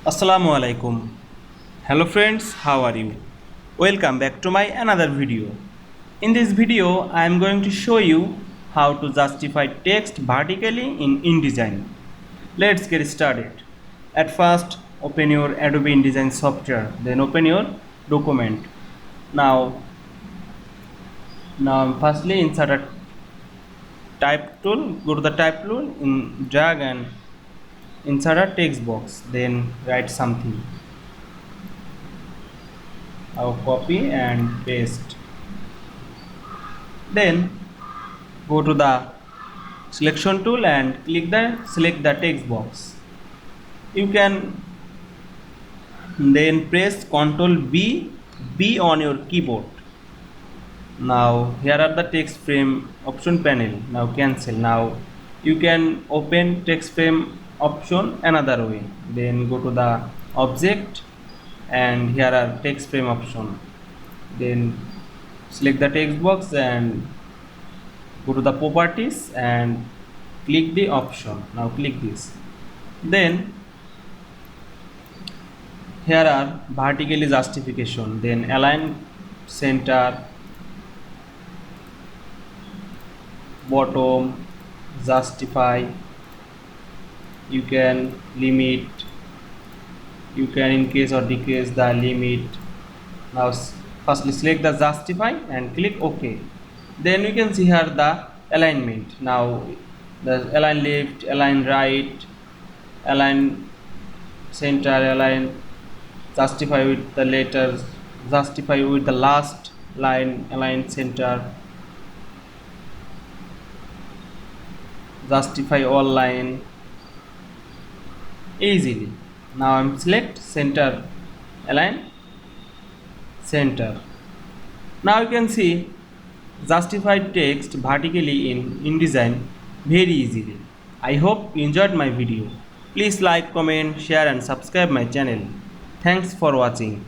Assalamu Walaikum. Hello friends, how are you? Welcome back to my another video. In this video, I am going to show you how to justify text vertically in InDesign. Let's get started. At first, open your Adobe InDesign software, then open your document. Now, firstly insert a type tool, go to the type tool, drag and insert a text box, then write something. Now copy and paste. Then go to the selection tool and select the text box. You can then press Ctrl B on your keyboard. Now here are the text frame option panel. Now cancel. Now you can open text frame option another way. Then go to the object and here are text frame option. Then select the text box and go to the properties and click the option. Now click this. Then here are vertically justification, then align center, bottom, justify, you can limit, you can increase or decrease the limit. Now firstly select the justify and click OK. Then you can see here the alignment. Now the align left, align right, align center, align, justify with the letters, justify with the last line, align center, justify all line easily. Now I'm select center, align center. Now you can see justify text vertically in InDesign very easily. I hope you enjoyed my video. Please like, comment, share and subscribe my channel. Thanks for watching.